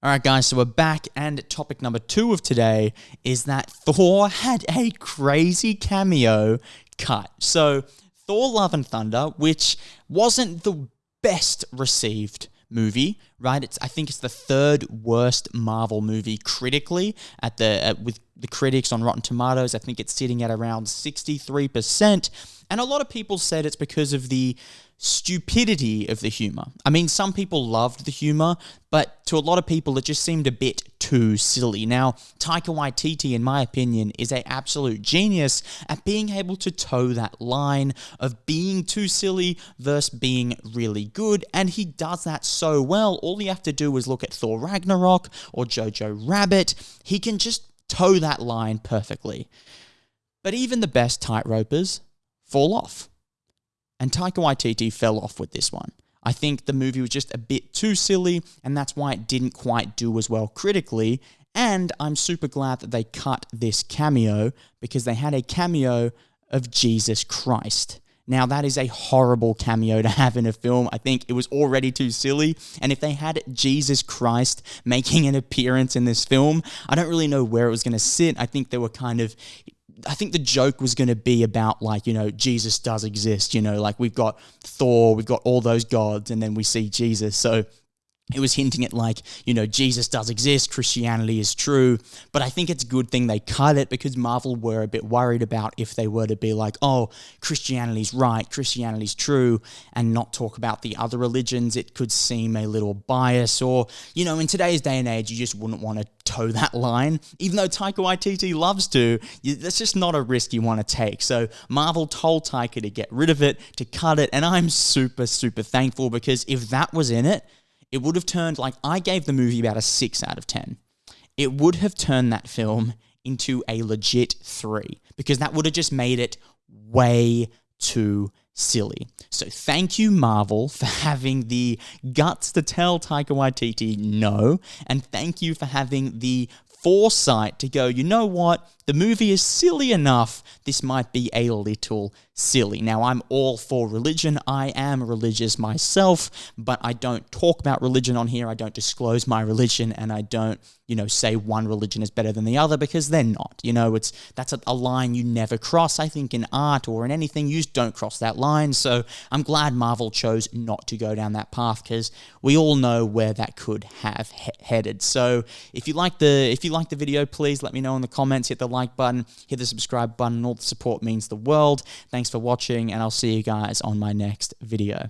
Alright guys, so we're back, and topic number 2 of today is that Thor had a crazy cameo cut. So, Thor Love and Thunder, which wasn't the best received movie, right? I think it's the third worst Marvel movie critically with the critics on Rotten Tomatoes. I think it's sitting at around 63%, and a lot of people said it's because of the stupidity of the humor. I mean, some people loved the humor, but to a lot of people, it just seemed a bit too silly. Now, Taika Waititi, in my opinion, is an absolute genius at being able to toe that line of being too silly versus being really good, and he does that so well. All you have to do is look at Thor Ragnarok or Jojo Rabbit. He can just toe that line perfectly. But even the best tightropers fall off. And Taika Waititi fell off with this one. I think the movie was just a bit too silly, and that's why it didn't quite do as well critically. And I'm super glad that they cut this cameo, because they had a cameo of Jesus Christ. Now, that is a horrible cameo to have in a film. I think it was already too silly, and if they had Jesus Christ making an appearance in this film, I don't really know where it was going to sit. I think the joke was going to be about, like, Jesus does exist, like we've got Thor, we've got all those gods, and then we see Jesus. So it was hinting at, like, Jesus does exist, Christianity is true. But I think it's a good thing they cut it, because Marvel were a bit worried about if they were to be like, oh, Christianity's right, Christianity's true, and not talk about the other religions. It could seem a little biased, or, in today's day and age, you just wouldn't want to toe that line. Even though Taika Waititi loves to, that's just not a risk you want to take. So Marvel told Taika to get rid of it, to cut it, and I'm super, super thankful, because if that was in it, it would have turned, like, I gave the movie about a 6 out of 10. It would have turned that film into a legit 3, because that would have just made it way too silly. So thank you, Marvel, for having the guts to tell Taika Waititi no, and thank you for having the foresight to go, you know what, the movie is silly enough, this might be a little silly. Now, I'm all for religion, I am religious myself, but I don't talk about religion on here, I don't disclose my religion, and I don't, say one religion is better than the other, because they're not. That's a line you never cross. I think in art or in anything, you just don't cross that line. So I'm glad Marvel chose not to go down that path, because we all know where that could have headed. So if you like the video, please let me know in the comments. Hit the like button, hit the subscribe button. All the support means the world. Thanks for watching, and I'll see you guys on my next video.